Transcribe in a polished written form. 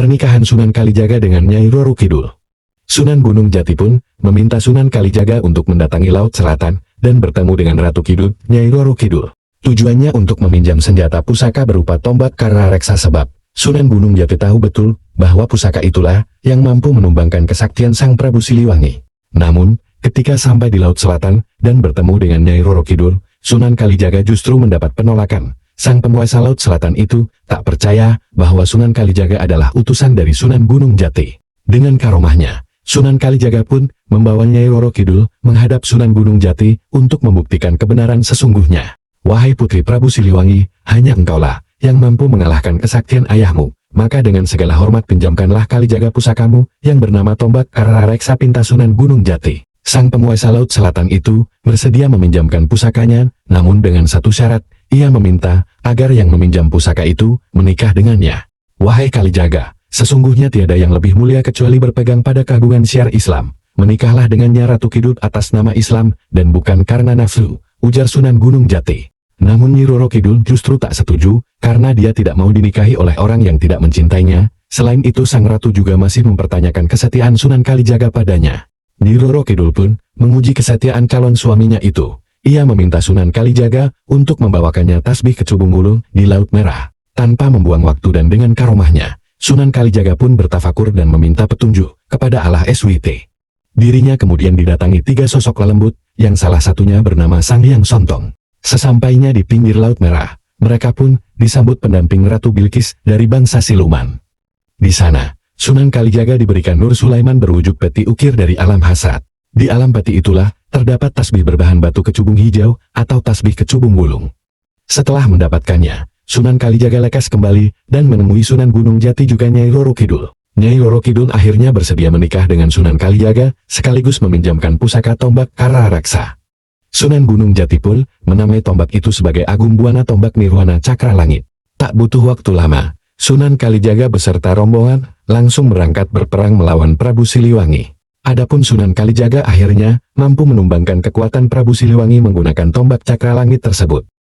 Pernikahan Sunan Kalijaga dengan Nyai Roro Kidul. Sunan Gunung Jati pun meminta Sunan Kalijaga untuk mendatangi Laut Selatan dan bertemu dengan Ratu Kidul, Nyai Roro Kidul. Tujuannya untuk meminjam senjata pusaka berupa tombak Kara Reksa sebab Sunan Gunung Jati tahu betul bahwa pusaka itulah yang mampu menumbangkan kesaktian Sang Prabu Siliwangi. Namun, ketika sampai di Laut Selatan dan bertemu dengan Nyai Roro Kidul, Sunan Kalijaga justru mendapat penolakan. Sang penguasa Laut Selatan itu tak percaya bahwa Sunan Kalijaga adalah utusan dari Sunan Gunung Jati. Dengan karomahnya, Sunan Kalijaga pun membawa Nyai Roro Kidul menghadap Sunan Gunung Jati untuk membuktikan kebenaran sesungguhnya. Wahai putri Prabu Siliwangi, hanya engkaulah yang mampu mengalahkan kesaktian ayahmu. Maka dengan segala hormat pinjamkanlah Kalijaga pusakamu yang bernama tombak Kara Reksa Pinta Sunan Gunung Jati. Sang penguasa Laut Selatan itu bersedia meminjamkan pusakanya, namun dengan satu syarat, ia meminta agar yang meminjam pusaka itu menikah dengannya. Wahai Kalijaga, sesungguhnya tiada yang lebih mulia kecuali berpegang pada keagungan syiar Islam. Menikahlah dengannya Ratu Kidul atas nama Islam dan bukan karena nafsu, ujar Sunan Gunung Jati. Namun Nyi Roro Kidul justru tak setuju, karena dia tidak mau dinikahi oleh orang yang tidak mencintainya. Selain itu sang ratu juga masih mempertanyakan kesetiaan Sunan Kalijaga padanya. Nyi Roro Kidul pun menguji kesetiaan calon suaminya itu. Ia meminta Sunan Kalijaga untuk membawakannya tasbih kecubung wulung di Laut Merah. Tanpa membuang waktu dan dengan karomahnya, Sunan Kalijaga pun bertafakur dan meminta petunjuk kepada Allah SWT. Dirinya kemudian didatangi 3 sosok lelembut, yang salah satunya bernama Sang Hyang Sontong. Sesampainya di pinggir Laut Merah, mereka pun disambut pendamping Ratu Bilqis dari bangsa siluman. Di sana, Sunan Kalijaga diberikan Nur Sulaiman berwujud peti ukir dari alam hasad. Di alam peti itulah terdapat tasbih berbahan batu kecubung hijau atau tasbih kecubung wulung. Setelah mendapatkannya, Sunan Kalijaga lekas kembali dan menemui Sunan Gunung Jati juga Nyai Roro Kidul. Nyai Roro Kidul akhirnya bersedia menikah dengan Sunan Kalijaga sekaligus meminjamkan pusaka tombak Kara Reksa. Sunan Gunung Jati pun menamai tombak itu sebagai Agung Buana Tombak Nirwana Cakra Langit. Tak butuh waktu lama, Sunan Kalijaga beserta rombongan langsung berangkat berperang melawan Prabu Siliwangi. Adapun Sunan Kalijaga akhirnya mampu menumbangkan kekuatan Prabu Siliwangi menggunakan tombak Cakra Langit tersebut.